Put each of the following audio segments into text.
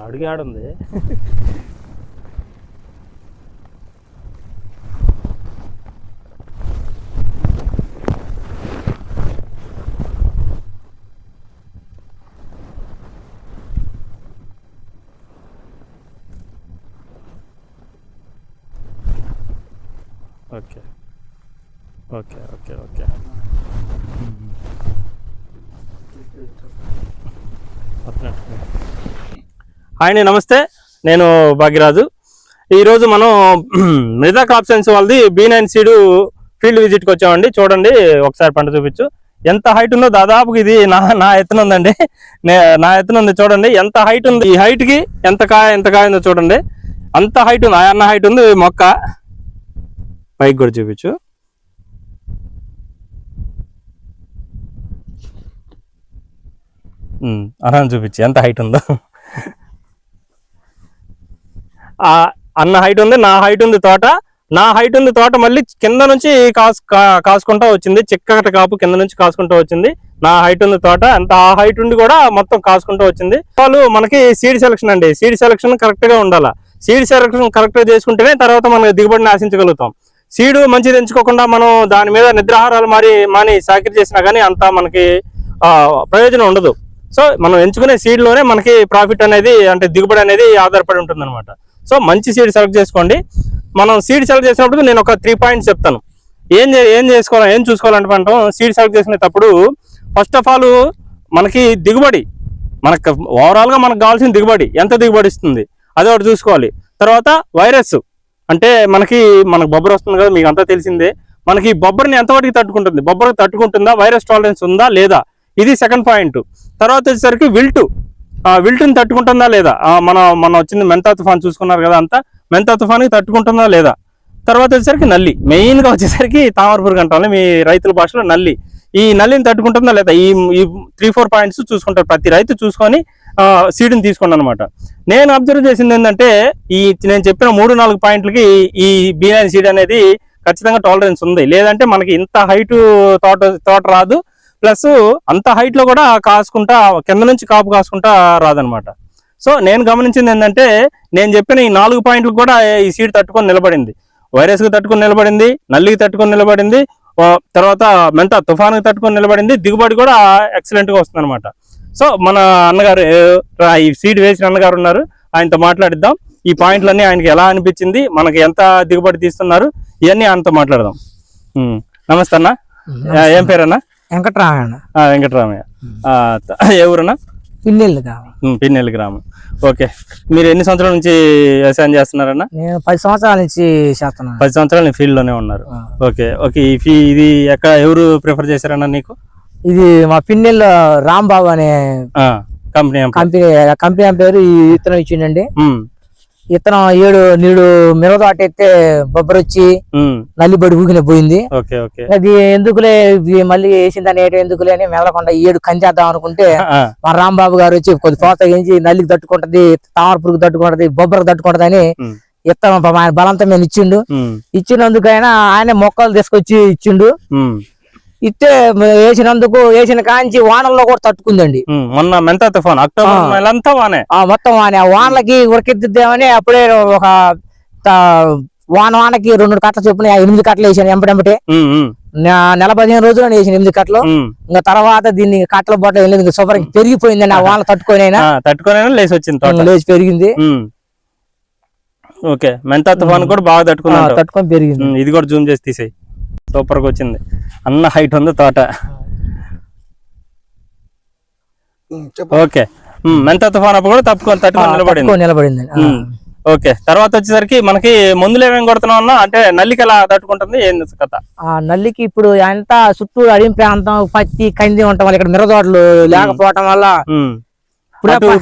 అడుగు ఆడుంది. Okay okay okay okay hi అండి, నమస్తే. నేను భాగ్యరాజు. ఈరోజు మనం మృదా క్రాప్ సైన్స్ వాళ్ళది B9 సీడ్ ఫీల్డ్ విజిట్కి వచ్చామండి. చూడండి ఒకసారి పంట చూపించు. ఎంత హైట్ ఉందో దాదాపుగా ఇది నా ఎత్తున ఉందండి. నా ఎత్తున ఉంది. చూడండి ఎంత హైట్ ఉంది. ఈ హైట్కి ఎంత కాయ ఉందో చూడండి. అంత హైట్ ఉంది. అన్న హైట్ ఉంది మొక్క. పైకి కూడా చూపించు. అలా చూపించు ఎంత హైట్ ఉందో. అన్న హైట్ ఉంది, నా హైట్ ఉంది తోట. నా హైట్ ఉంది తోట మళ్ళీ కింద నుంచి కాసుకుంటా వచ్చింది. చిక్కటి కాపు కింద నుంచి కాసుకుంటూ వచ్చింది. నా హైట్ ఉంది తోట. అంత ఆ హైట్ ఉండి కూడా మొత్తం కాసుకుంటూ వచ్చింది. వాళ్ళు మనకి సీడ్ సెలక్షన్ అండి. సీడ్ సెలక్షన్ కరెక్ట్ గా ఉండాలి. సీడ్ సెలక్షన్ కరెక్ట్ గా చేసుకుంటేనే తర్వాత మనం దిగుబడిని ఆశించగలుగుతాం. సీడ్ మంచిది ఎంచుకోకుండా మనం దాని మీద నిద్రాహారాలు మాని సాకిరి చేసినా కానీ అంత మనకి ప్రయోజనం ఉండదు. సో మనం ఎంచుకునే సీడ్ లోనే మనకి ప్రాఫిట్ అనేది, అంటే దిగుబడి అనేది ఆధారపడి ఉంటుంది అనమాట. సో మంచి సీడ్ సెలెక్ట్ చేసుకోండి. మనం సీడ్ సెలెక్ట్ చేసినప్పుడు నేను ఒక 3 పాయింట్స్ చెప్తాను. ఏం చేసుకోవాలి, ఏం చూసుకోవాలంటే మనం సీడ్ సెలెక్ట్ చేసుకునేటప్పుడు ఫస్ట్ ఆఫ్ ఆల్ మనకి దిగుబడి, మనకు ఓవరాల్ గా మనకు కావాల్సిన దిగుబడి ఎంత దిగుబడి ఇస్తుంది అది ఒకటి చూసుకోవాలి. తర్వాత వైరస్, అంటే మనకు బొబ్బర వస్తుంది కదా, మీకు అంతా తెలిసిందే. మనకి బొబ్బరిని ఎంతవరకు తట్టుకుంటుంది, బొబ్బరికి తట్టుకుంటుందా, వైరస్ టాలరెన్స్ ఉందా లేదా, ఇది సెకండ్ పాయింట్. తర్వాత వచ్చేసరికి విల్టుని తట్టుకుంటుందా లేదా. మన వచ్చింది మెంతా తుఫాన్ చూసుకున్నారు కదా, అంతా మెంతా తుఫాన్కి తట్టుకుంటుందా లేదా. తర్వాత వచ్చేసరికి నల్లి, మెయిన్గా వచ్చేసరికి తామర పురుగు అంటాం మీ రైతుల భాషలో నల్లి. ఈ నల్లిని తట్టుకుంటుందా లేదా, ఈ 3-4 పాయింట్స్ చూసుకుంటారు. ప్రతి రైతు చూసుకొని సీడ్ని తీసుకోండి అనమాట. నేను అబ్జర్వ్ చేసింది ఏంటంటే నేను చెప్పిన 3-4 పాయింట్లకి ఈ B9 సీడ్ అనేది ఖచ్చితంగా టాలరెన్స్ ఉంది. లేదంటే మనకి ఇంత హైట్ తోట రాదు. ప్లస్ అంత హైట్ లో కూడా కాసుకుంటా కింద నుంచి కాపు కాసుకుంటా రాదనమాట. సో నేను గమనించింది ఏంటంటే నేను చెప్పిన ఈ 4 పాయింట్లు కూడా ఈ సీడ్ తట్టుకొని నిలబడింది. వైరస్ కి తట్టుకొని నిలబడింది, నల్లికి తట్టుకొని నిలబడింది, తర్వాత మెంతా తుఫాన్కి తట్టుకొని నిలబడింది. దిగుబడి కూడా ఎక్సలెంట్ గా వస్తుంది అనమాట. సో మన అన్నగారు, ఈ సీడ్ వేసిన అన్నగారు ఉన్నారు, ఆయనతో మాట్లాడిద్దాం. ఈ పాయింట్లన్నీ ఆయనకి ఎలా అనిపించింది, మనకి ఎంత దిగుబడి తీస్తున్నారు, ఇవన్నీ ఆయనతో మాట్లాడదాం. నమస్తే అన్న, ఏం పేరన్నా? వెంకటరామయ్య. ఏ ఊరన్నా? పిన్నెల్లి గ్రామం. ఓకే, మీరు ఎన్ని సంవత్సరాల నుంచి వ్యవసాయం చేస్తున్నారన్నా? నేను 10 సంవత్సరాల నుంచి చేస్తున్నాను. 10 సంవత్సరాలు ఫీల్డ్ లోనే ఉన్నారు. Okay okay. ఇది ఎక్కడ, ఎవరు ప్రిఫర్ చేశారన్నా నీకు? ఇది మా పిన్నెల్ రాంబాబు అనే కంపెనీ పేరు ఈ విత్తనం ఇచ్చిండండి. ఇత్తనం 7 మిరప ఎత్తే బొబ్బరొచ్చి నల్లిబడి ఊగిన పోయింది. అది ఎందుకులే మళ్ళీ వేసిందని ఎందుకులే అని మెదలకుండా 7 కంచేద్దాం అనుకుంటే మా రాంబాబు గారు వచ్చి కొద్ది ప్రోత్సహించి నల్లికి తట్టుకుంటది, తామర పురుగు తట్టుకుంటది, బొబ్బరకు తట్టుకుంటది అని ఇత్తనం ఆయన బలంతా మేము ఇచ్చినందుకైనా ఆయన మొక్కలు తీసుకొచ్చి ఇచ్చిండు. ఇస్తే వేసిన కాంచి వానల్లో కూడా తట్టుకుందండి. మొన్న మెంతా తుఫాన్ మొత్తం వానే ఆ వానలకి ఉరకెత్తిద్దామని అప్పుడే ఒక వానకి 2 కట్టలు చొప్పున 8 కట్టలు వేసాను ఎంపటెంపటే. నెల 15 రోజులు వేసాను 8 కట్టలు. ఇంకా తర్వాత దీన్ని కట్టల బొట్టలు వెళ్ళింది, శుభ్రం పెరిగిపోయిందండి. ఆ వానలు తట్టుకొని లేచి వచ్చింది, లేచి పెరిగింది. ఓకే, మెంతా తుఫాన్ కూడా బాగా తట్టుకొని పెరిగింది. ఇది కూడా జూమ్ చేసి తీసేయి. సూపర్ గా వచ్చింది. అన్న హైట్ ఉంది తోట. ఓకే, మెంతా తుఫాన్ అప్పుడు కూడా తట్టుకొని నిలబడింది. ఓకే, తర్వాత వచ్చేసరికి మనకి మందులు ఏమేమి కొడుతున్నాం అన్నా, అంటే నల్లికి ఎలా తట్టుకుంటుంది, ఏంది కథ? నల్లికి ఇప్పుడు ఎంత చుట్టూ అడవి ప్రాంతం, పత్తి కంది ఉండటం వల్ల, ఇక్కడ మిరదోటలు లేకపోవటం వల్ల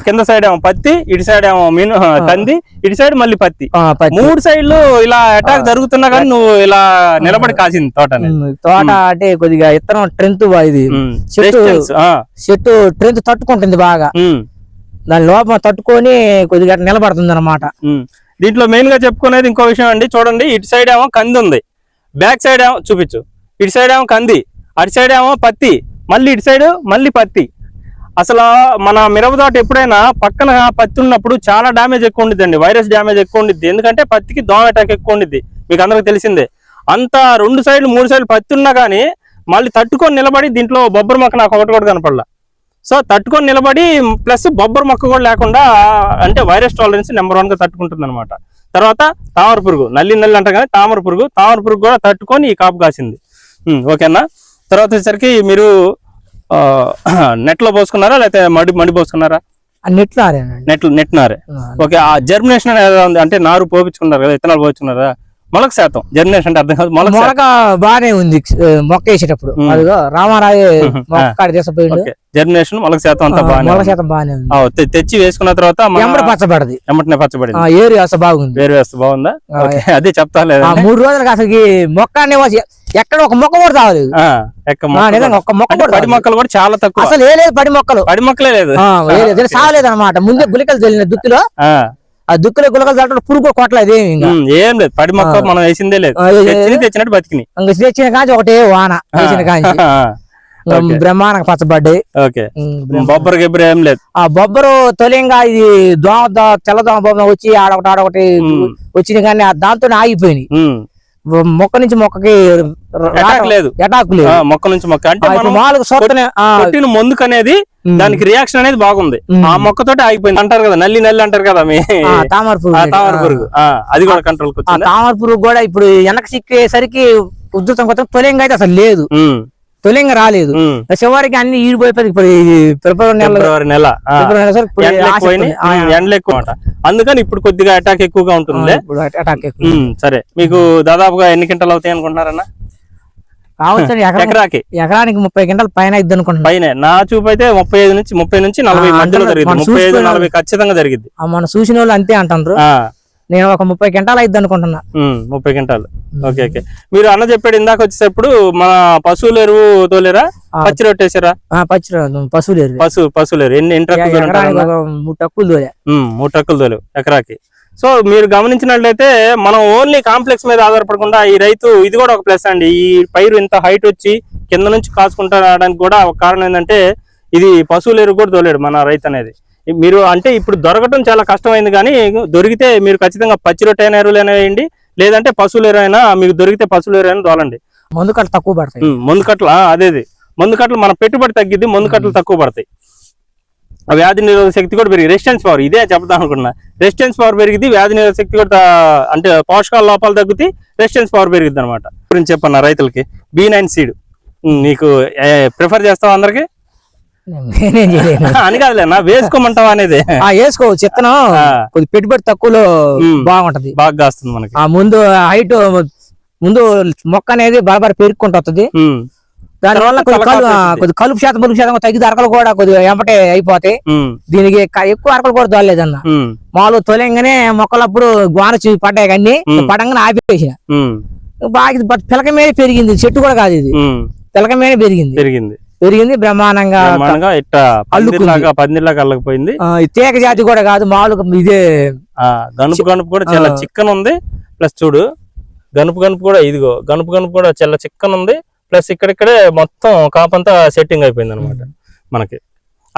కింద సైడ్ ఏమో పత్తి, ఇటు సైడ్ ఏమో కంది, ఇటు సైడ్ మళ్ళీ పత్తి, 3 సైడ్లు ఇలా అటాక్ జరుగుతున్నా కానీ నువ్వు ఇలా నిలబడి కాసింది తోట. అంటే కొద్దిగా ఇత్తనం స్ట్రెంత్, ఇది చెట్టు స్ట్రెంత్ తట్టుకుంటుంది బాగా. దాని లోపల తట్టుకొని కొద్దిగా నిలబడుతుంది అనమాట. దీంట్లో మెయిన్ గా చెప్పుకునేది ఇంకో విషయం అండి. చూడండి, ఇటు సైడ్ ఏమో కంది ఉంది, బ్యాక్ సైడ్ ఏమో చూపించు, ఇటు సైడ్ ఏమో కంది, అటు సైడ్ ఏమో పత్తి, మళ్ళీ ఇటు సైడ్ మళ్ళీ పత్తి. అసలు మన మిరప తోట ఎప్పుడైనా పక్కన పత్తి ఉన్నప్పుడు చాలా డ్యామేజ్ ఎక్కువ ఉండిద్దండి, వైరస్ డ్యామేజ్ ఎక్కువ ఉండిద్ది. ఎందుకంటే పత్తికి దోమ అటాక్ ఎక్కువ ఉండిద్ది, మీకు అందరికి తెలిసిందే. అంత 2 సైడ్లు 3 సైడ్లు పత్తి ఉన్నా కానీ మళ్ళీ తట్టుకొని నిలబడి దీంట్లో బొబ్బరు మొక్క నాకు ఒకటి కూడా కనపడలా. సో తట్టుకొని నిలబడి ప్లస్ బొబ్బరు మొక్క కూడా లేకుండా, అంటే వైరస్ టాలరెన్స్ నెంబర్ 1 గా తట్టుకుంటుంది అనమాట. తర్వాత తామర పురుగు, నల్లి అంటారు కానీ తామర పురుగు కూడా తట్టుకొని ఈ కాపు కాసింది. ఓకేనా. తర్వాత వచ్చేసరికి మీరు నెట్లో పోసుకున్నారా లేకపోతే మడి పోసుకున్నారా? నెట్ నారే. ఓకే. ఆ జర్మినేషన్ అనేది ఉంది, అంటే నారు పోపించుకున్నారు కదా, విత్తనాలు పోపించుకున్నారా? మొలక శాతం జర్మినేషన్ అంటే అర్థం కాదు. మొలక బాగానే ఉంది మొక్క వేసేటప్పుడు, రామారాయ జర్మినేషన్ మొలక శాతం అంతా బాగానే ఉంది. తెచ్చి వేసుకున్న తర్వాత పచ్చబడది, పచ్చబడింది. ఏరు వ్యవస్థ బాగుంది. వేరు వ్యవస్థ బాగుందా? అదే చెప్తా లేదు. 3 రోజులకి అసలు మొక్క ఎక్కడ ఒక మొక్క కూడా రాలేదు. పడి మొక్కలు కూడా చాలా తక్కువ, అసలు ఏ లేదు పడి మొక్కలే లేదు, సాగలేదు అనమాట. ముందే గులికలు చల్లిన దుక్కిలో, ఆ దుక్కులో గులకలు చల్లడం పురుగు కొట్టలేదు, ఏం లేదు. పడి మొక్క మనం వేసిందే లేదు, తెచ్చినట్టు బతికినాయి. తెచ్చిన కాంచి ఒకటే వాన వేసిన కాంచి బ్రహ్మాండంగా పచ్చబడ్డాయి. ఓకే. బొబ్బరు గిబ్బరు ఏం లేదు. ఆ బొబ్బరు తొలింగా ఇది తెల్ల దోమ బొమ్మ వచ్చి ఆడొకటి వచ్చిన కానీ దాంతో ఆగిపోయినాయి. మొక్క నుంచి మొక్కకి లేదు, ఎటాక్ లేదు. మొక్క నుంచి మొక్క అంటే ముందుకు అనేది దానికి రియాక్షన్ అనేది బాగుంది. ఆ మొక్కతోటి ఆగిపోయింది అంటారు కదా, నల్లి అంటారు కదా మీ తామర పురుగు, అది కూడా కంట్రోల్. తామర పురుగు కూడా ఇప్పుడు వెనక సిక్కేసరికి ఉద్ధృతం కొత్త తొలింగా అయితే అసలు లేదు, తొలింగా రాలేదు. చివరికి అన్ని ఈడిపోయిపోయి ఫిబ్రవరి నెల ఎండలు ఎక్కువ, అందుకని ఇప్పుడు కొద్దిగా అటాక్ ఎక్కువగా ఉంటుంది. సరే, మీకు దాదాపుగా ఎన్ని క్వింటాలు అవుతాయి అనుకుంటున్నారన్నా? ఎకరానికి 30 క్వింటాల పైన ఇద్ది అనుకుంటున్నా. పైన నా చూపు అయితే 30 నుంచి 40 మధ్యలో జరిగింది. 35-40 ఖచ్చితంగా జరిగింది. మనం చూసిన వాళ్ళు అంతే అంటారు. నేను ఒక 30 క్వింటాలు అయిద్ది అనుకుంటున్నా. 30 క్వింటాలు. ఓకే. మీరు అన్న చెప్పాడు ఇందాక వచ్చేటప్పుడు మన పశువుల ఎరువు తోలేరా, పచ్చి రొట్టేసారా? పశువుల ఎరువు ఎన్ని ట్రక్కులు? 3 ట్రక్కులు తోలే. 3 ట్రక్కులు తోలేవు ఎకరాకి. సో మీరు గమనించినట్లయితే మనం ఓన్లీ కాంప్లెక్స్ మీద ఆధారపడకుండా ఈ రైతు, ఇది కూడా ఒక ప్లస్ అండి. ఈ పైరు ఇంత హైట్ వచ్చి కింద నుంచి కాసుకుంటా రావడానికి కూడా ఒక కారణం ఏంటంటే ఇది పశువుల ఎరువు కూడా తోలేడు మన రైతు అనేది. మీరు అంటే ఇప్పుడు దొరకటం చాలా కష్టమైంది, కానీ దొరికితే మీరు ఖచ్చితంగా పచ్చి రొట్టె ఎరువులైనా వేయండి, లేదంటే పశువుల ఎరువు అయినా మీకు దొరికితే పశువుల ఎరువు అయినా తోలండి. మందు కట్టలు తక్కువ పడతాయి. మందు కట్టలు మన పెట్టుబడి తగ్గిద్ది, మందు కట్టలు తక్కువ పడతాయి. వ్యాధి నిరోధక శక్తి కూడా పెరిగి, రెసిస్టెన్స్ పవర్, ఇదే చెప్తాను అనుకున్నా. రెసిస్టెన్స్ పవర్ పెరిగింది, వ్యాధి నిరోధక శక్తి కూడా, అంటే పోషకాల లోపాలు తగ్గుతాయి, రెసిస్టెన్స్ పవర్ పెరిగిద్ది అనమాట. గురించి చెప్పన్నా రైతులకి. B9 సీడ్ నీకు ప్రిఫర్ చేస్తావా అందరికి? అని కాదులేనా, వేసుకోమంటావా అనేది? వేసుకోవచ్చు. విత్తనం కొద్ది పెట్టుబడి తక్కువలో బాగుంటది, బాగా కాస్తుంది మనకి. ముందు హైట్ ముందు మొక్క అనేది బరబర పెరుగుకుంటుంది. దాని వల్ల కొద్ది కలుపు శాతం తగ్గి అరకలు కూడా కొద్దిగా ఎంపటే అయిపోతాయి. దీనికి ఎక్కువ అరకలు కూడా దొరలేదన్న. మామూలు తొలంగానే మొక్కలప్పుడు గోన పడ్డాయి, అన్ని పడంగానే ఆపేసిన. బాగా పిలక మీద పెరిగింది, చెట్టు కూడా కాదు ఇది, పిలక మీద పెరిగింది బ్రహ్మాండంగా. ఇట్లా పందిర్లాగా అల్లకపోయింది. తేక జాతి కూడా కాదు, మామూలుగా ఇదే గనుపు కూడా చాలా చిక్కన్ ఉంది. ప్లస్ చూడు గనుపు కూడా, ఇదిగో గనుపు కూడా చాలా చిక్కన్ ఉంది. ప్లస్ ఇక్కడిక్కడే మొత్తం కాపంతా సెట్టింగ్ అయిపోయింది అనమాట మనకి.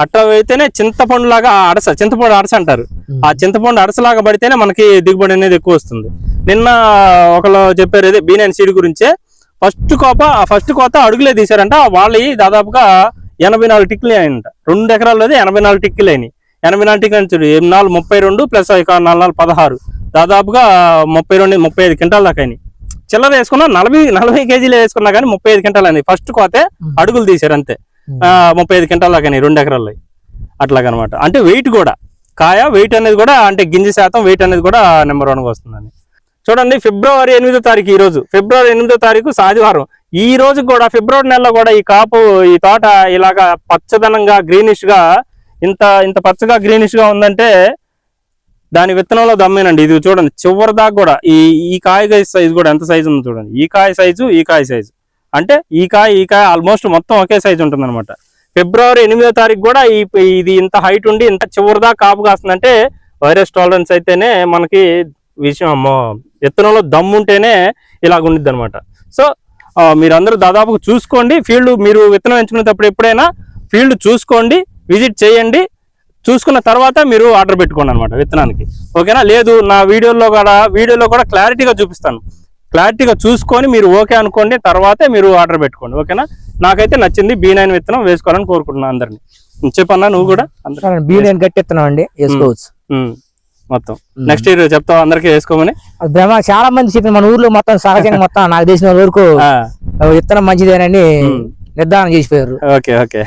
అట్లా అయితేనే చింతపండు అడస అంటారు. ఆ చింతపండు అడసలాగా పడితేనే మనకి దిగుబడి అనేది ఎక్కువ వస్తుంది. నిన్న ఒకళ్ళు చెప్పారు ఇదే B9 సీడ్ గురించే. ఫస్ట్ కోత అడుగులే తీశారంట. వాళ్ళవి దాదాపుగా 84 టిక్కులు అయినంట. 2 ఎకరాల్లో 84 టిక్కులు అయినాయి. 84 టిక్కులు చూడు, 32 ప్లస్ 4 16, దాదాపుగా 35 క్వింటాల దాకా అయినాయి. చిల్లర వేసుకున్నా 40 కేజీలు వేసుకున్నా కానీ 35 క్వింటాలు అయినాయి. ఫస్ట్ కోతే అడుగులు తీశారు అంతే, 35 క్వింటాల దాకా అయినాయి 2 ఎకరాల్లో. అట్లాగనమాట. అంటే వెయిట్ కూడా, కాయ వెయిట్ అనేది కూడా, అంటే గింజ శాతం వెయిట్ అనేది కూడా నెంబర్ 1గా వస్తుందని. చూడండి, ఫిబ్రవరి 8వ తారీఖు, ఈ రోజు ఫిబ్రవరి 8వ తారీఖు ఆదివారం. ఈ రోజు కూడా ఫిబ్రవరి నెలలో కూడా ఈ తోట ఇలాగా పచ్చదనంగా గ్రీనిష్ గా, ఇంత పచ్చగా గ్రీనిష్ గా ఉందంటే దాని విత్తనంలో దమ్మేనండి. ఇది చూడండి, చివరి దాకా కూడా ఈ కాయ సైజు కూడా ఎంత సైజు ఉందో చూడండి. ఈ కాయ సైజు అంటే ఈ కాయ ఆల్మోస్ట్ మొత్తం ఒకే సైజు ఉంటుంది అనమాట. ఫిబ్రవరి 8వ తారీఖు కూడా ఇది ఇంత హైట్ ఉండి ఇంత చివరి దాకా కాపు కాస్తుందంటే వైరస్ టాలరెన్స్ అయితేనే మనకి విషయం. విత్తనంలో దమ్ముంటేనే ఇలాగ ఉండిద్ది అనమాట. సో మీరందరూ దాదాపు చూసుకోండి. ఫీల్డ్ మీరు విత్తనం ఎంచుకునేటప్పుడు ఎప్పుడైనా ఫీల్డ్ చూసుకోండి, విజిట్ చేయండి, చూసుకున్న తర్వాత మీరు ఆర్డర్ పెట్టుకోండి అనమాట విత్తనానికి. ఓకేనా? లేదు నా వీడియోలో కూడా క్లారిటీగా చూపిస్తాను, క్లారిటీగా చూసుకొని మీరు ఓకే అనుకోండి, తర్వాతే మీరు ఆర్డర్ పెట్టుకోండి. ఓకేనా? నాకైతే నచ్చింది B9 విత్తనం వేసుకోవాలని కోరుకుంటున్నాను అందరినీ. చెప్పన్నా నువ్వు కూడా? B9 గట్టి విత్తనం అండి, వేసుకోవచ్చు మొత్తం. నెక్స్ట్ ఇయర్ చెప్తావు అందరికి వేసుకోమని? బ్రహ్మ చాలా మంది చెప్పిన మన ఊర్లో మొత్తం సహజంగా మొత్తం నాకు తెలిసిన వరకు విత్తనం మంచిదేనని నిర్ధారణ చేసిపోయారు. Okay okay.